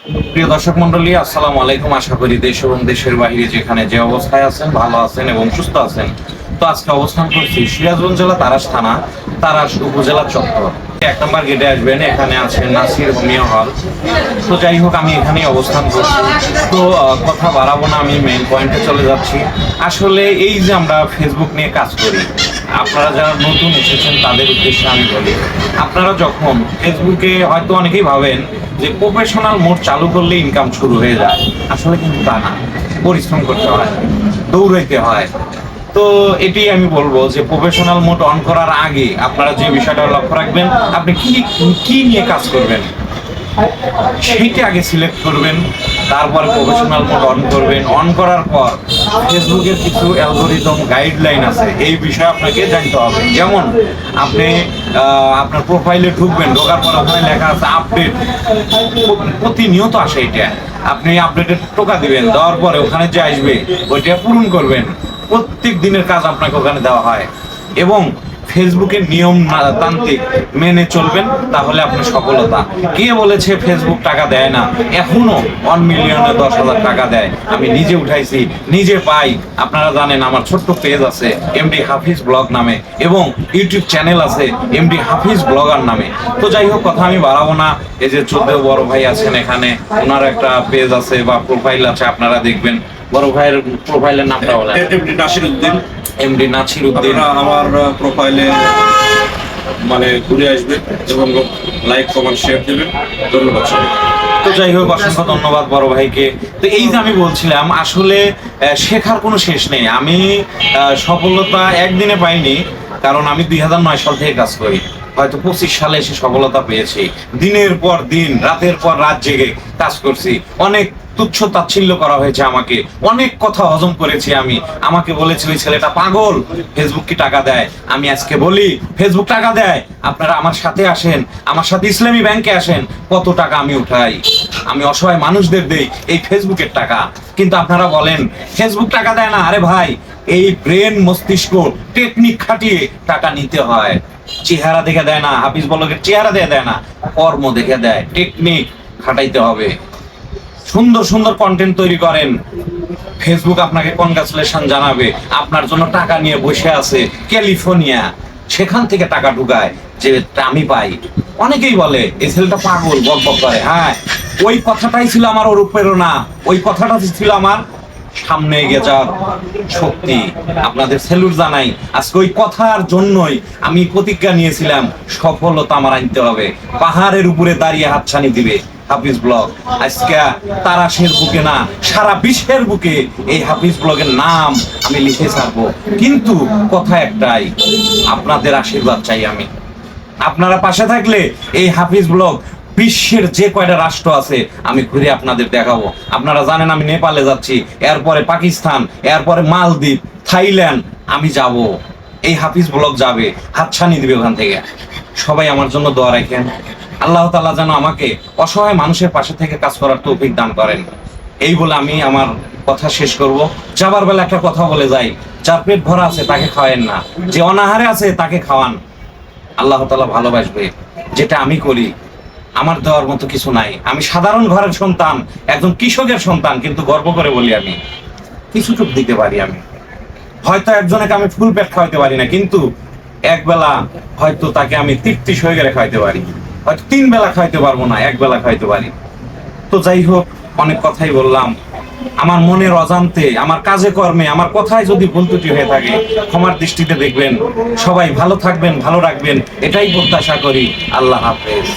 প্রিয় দর্শক মন্ডলী, আসসালামু আলাইকুম। আশা করি দেশ এবং দেশের বাইরে যেখানে যে অবস্থায় আছেন ভালো আছেন এবং সুস্থ আছেন। তো আজকে অবস্থান করছি সিরাজগঞ্জ জেলা তারাস থানা, তারাস উপজেলা চত্বর। 1 নম্বর গেটে আসবেন, এখানে আছে নাসির হোমিও হল। তো যাই হোক, আমি এখানেই অবস্থান করছি। তো কথা বাড়াবো না, আমি মেইন পয়েন্টে চলে যাচ্ছি। আসলে এই যে আমরা ফেসবুক নিয়ে কাজ করি, আপনারা যারা নতুন এসেছেন তাদের উদ্দেশ্যে আমি বলি, আপনারা যখন ফেসবুকে হয়তো অনেকেই ভাবেন যে প্রফেশনাল মোড চালু করলে ইনকাম শুরু হয়ে যায়। আসলে কিন্তু তা না, পরিশ্রম করতে হয়, দৌড়াইতে হয়। তো এটি আমি বলবো যে প্রফেশনাল মোড অন করার আগে আপনারা যে বিষয়টা লক্ষ্য রাখবেন, আপনি কি নিয়ে কাজ করবেন সেইটা আগে সিলেক্ট করবেন। তারপরে প্রফেশনাল মোড অন করবেন। অন করার পর ফেসবুকের কিছু অ্যালগোরিদম গাইডলাইন আছে, এই বিষয়ে আপনাকে জানতে হবে। যেমন আপনি আপনার প্রোফাইলে ঢুকবেন, ঢোকার পর ওখানে লেখা আছে আপডেট, প্রতিনিয়ত আসে এটা। আপনি আপডেটের টোকা দিবেন, দেওয়ার পরে ওখানে যে আসবে ওইটা পূরণ করবেন। প্রত্যেক দিনের কাজ আপনাকে ওখানে দেওয়া হয় এবং ফেসবুকের নিয়ম তান্ত্রিক মেনে চলবেন, তাহলে আপনি সফলতা। কে বলেছে ফেসবুক টাকা দেয় না? এখনো 1 মিলিয়নে 10,000 টাকা দেয়। আমি নিজে উঠাইছি, নিজে পাই। আপনারা জানেন আমার ছোট্ট পেজ আছে এমডি হাফিজ ব্লগ নামে এবং ইউটিউব চ্যানেল আছে এমডি হাফিজ ব্লগার নামে। তো যাই হোক, কথা আমি বাড়াবো না। এই যে 14 বড় ভাই আছেন এখানে, ওনার একটা পেজ আছে বা প্রোফাইল আছে, আপনারা দেখবেন। বড় ভাইয়ের প্রোফাইলের নামটা বলেন। এমডি নাসির উদ্দিন। এমডি নাসির উদ্দিন। আমার প্রোফাইলে মানে ঘুরে আসবেন এবং লাইক কমেন্ট শেয়ার দেবেন। ধন্যবাদ সবাই। তো যাই হোক, অসংখ্য ধন্যবাদ বড় ভাইকে। তো এই যে আমি বলছিলাম, আসলে শেখার কোনো শেষ নেই। আমি সফলতা একদিনে পাইনি, কারণ আমি 2009 সাল থেকে কাজ করি। হয়তো 25 সালে এসে সফলতা পেয়েছি। দিনের পর দিন, রাতের পর রাত জেগে কাজ করছি। অনেক তুচ্ছ তাচ্ছিল্য করা হয়েছে আমাকে, অনেক কথা হজম করেছি আমি। আমাকে বলেছে ওই ছেলেটা পাগল, ফেসবুক কি টাকা দেয়? আমি আজকে বলি ফেসবুক টাকা দেয়। আপনারা আমার সাথে আসেন, আমার সাথে ইসলামী ব্যাংকে আসেন। কত টাকা আমি উঠাই, আমি অসহায় মানুষদের দেই এই ফেসবুকের টাকা। কিন্তু আপনারা বলেন ফেসবুক টাকা দেয় না। আরে ভাই, এই ব্রেন মস্তিষ্ক টেকনিক খাটিয়ে টাকা নিতে হয়। চেহারা দেখে দেয় না, হাফিজ ব্লগের চেহারা দেখে দেয় না, কর্ম দেখে দেয়। টেকনিক খাটাইতে হবে। সুন্দর সুন্দর কন্টেন্ট তৈরি করেন, ফেসবুক আপনাকে কনগ্রাচুলেশন জানাবে। আপনার জন্য টাকা নিয়ে বসে আছে ক্যালিফোর্নিয়া, সেখান থেকে টাকা ঢুকায় যে আমি পাই। অনেকেই বলে এই ছেলেটা পাগল, বকবক করে। হ্যাঁ, ওই কথাটাই ছিল আমার অনুপ্রেরণা, ওই কথাটা ছিল আমার সামনে এগিয়ে যাওয়ার শক্তি। আপনাদের স্যালুট জানাই। আজকে ওই কথার জন্যই আমি প্রতিজ্ঞা নিয়েছিলাম, সফলতা আমার আনতে হবে। পাহাড়ের উপরে দাঁড়িয়ে হাতছানি দিবে হাফিজ ব্লগ। আজকে তারাশের বুকে না, সারা বিশ্বের বুকে এই হাফিজ ব্লগের নাম আমি লিখে ছাড়বো। কিন্তু কথা একটাই, আপনাদের আশীর্বাদ চাই আমি। আপনারা পাশে থাকলে এই হাফিজ ব্লগ বিশ্বের যে কয়টা রাষ্ট্র আছে আমি ঘুরে আপনাদের দেখাবো। আপনারা জানেন আমি নেপালে যাচ্ছি, এরপরে পাকিস্তান, এরপরে মালদ্বীপ, থাইল্যান্ড আমি যাব। এই হাফিজ ব্লগ যাবে, হাতছানি দিবে ওখান থেকে। সবাই আমার জন্য দোয়া রাখেন। আল্লাহ তাআলা যেন আমাকে অসহায় মানুষের পাশে থেকে কাজ করার তৌফিক দান করেন। এই বলে আমি আমার কথা শেষ করব। যাবার বেলা একটা কথা বলে যাই, যার পেট ভরা আছে তাকে খাওয়ায়েন না, যে অনাহারে আছে তাকে খাওয়ান। আল্লাহ তাআলা ভালোবাসবে। যেটা আমি করি, আমার দেওয়ার মতো কিছু নাই। আমি সাধারণ ঘরের সন্তান, একজন কৃষকের সন্তান, কিন্তু গর্ব করে বলি আমি কিছুটুক দিতে পারি। আমি হয়তো একজনকে আমি ফুল পেট খাওয়াইতে পারি না, কিন্তু একবেলা হয়তো তাকে আমি তৃপ্তি সহকারে খাওয়াইতে পারি। হয়তো 3 বেলা খাইতে পারবো না, 1 বেলা খাইতে পারি। তো যাই হোক, অনেক কথাই বললাম। আমার মনের অজান্তে, আমার কাজে কর্মে, আমার কথায় যদি ভুল ত্রুটি হয়ে থাকে ক্ষমার দৃষ্টিতে দেখবেন। সবাই ভালো থাকবেন, ভালো রাখবেন, এটাই প্রত্যাশা করি। আল্লাহ হাফেজ।